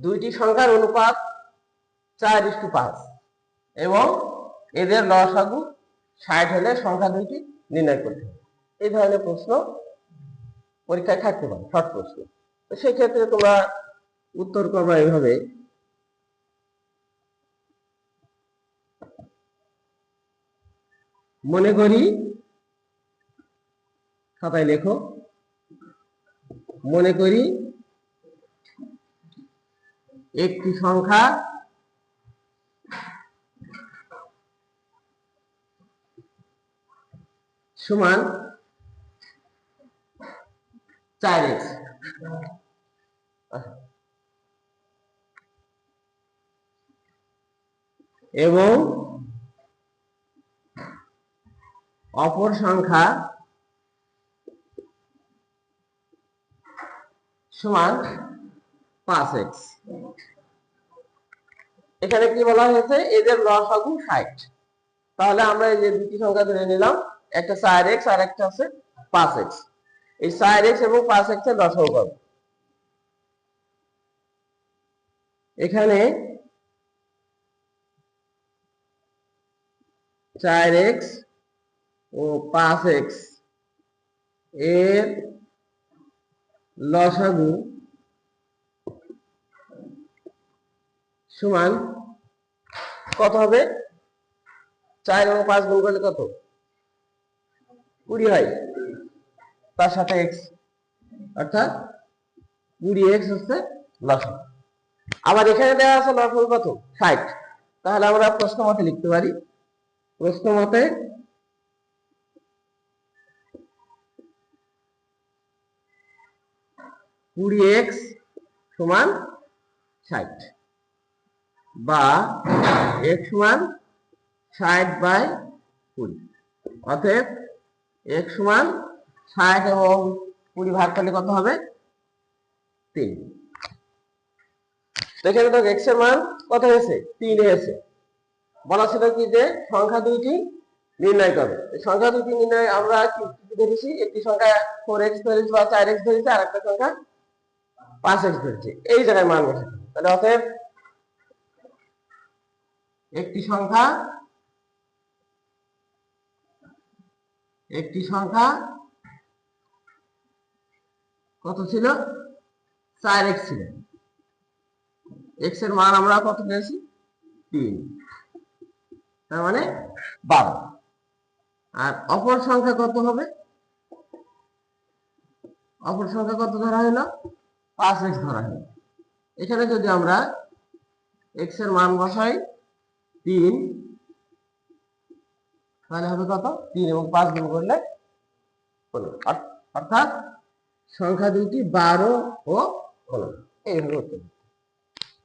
দুইটি সংখ্যার অনুপাত 4:5 এবং এদের লসাগু 60 হলে সংখ্যা দুইটি নির্ণয় করতে হবে। এই ধরনের প্রশ্ন পরীক্ষায় থাকতে পারে, শর্ট প্রশ্ন। তো সেক্ষেত্রে তোমরা উত্তর করবা এইভাবে। মনে করি, খাতায় লেখো, মনে করি একটি সংখ্যা সমান 4x এবং অপর সংখ্যা সমান 5x। এখানে কি বলা হয়েছে? এদের লসাগু 60। তাহলে আমরা এই যে দুটি সংখ্যা ধরে নিলাম, একটা 4x আর একটা আছে 5x। এই 4x এবং 5x এর লসাগু কত? এখানে 4x ও 5x এর লসাগু সমান কত হবে? 4 এবং 5 গুণ করলে কত? 20 হয়, তার সাথে x, অর্থাৎ 20x হচ্ছে লসাগু। আবার এখানে দেওয়া আছে লসাগু কত? 60। তাহলে আমরা প্রশ্ন মতে লিখতে পারি, প্রশ্ন মতে 20x সমান 60 বা x সমান 60/20। অতএব x সমান 60 এবং 20 ভাগ করলে কত হবে? 3। এখানে তো x এর মান কত হয়েছে? 3 হয়েছে। বলা ছিল কি যে সংখ্যা দুইটি নির্ণয় করো। এই সংখ্যা দুইটি নির্ণয় আমরা কি ধরেছি? একটি সংখ্যা 4x ধরেছি বা 4x ধরেছি, আর একটা সংখ্যা 5x ধরেছি। এই জায়গায় মান বসাতে। তাহলে অতএব একটি সংখ্যা কত ছিল? 4x ছিল। x এর মান আমরা কত পেয়েছি? 3, তার মানে 12। আর অপর সংখ্যা কত হবে? অপর সংখ্যা কত ধরা হলো? 5x ধরা হলো। এখানে যদি আমরা x এর মান বসাই 3, তাহলে হবে কত? 3 এবং 5 গুণ করলে 15। অর্থাৎ সংখ্যা দুইটি 12 ও 15। এই হলো উত্তর।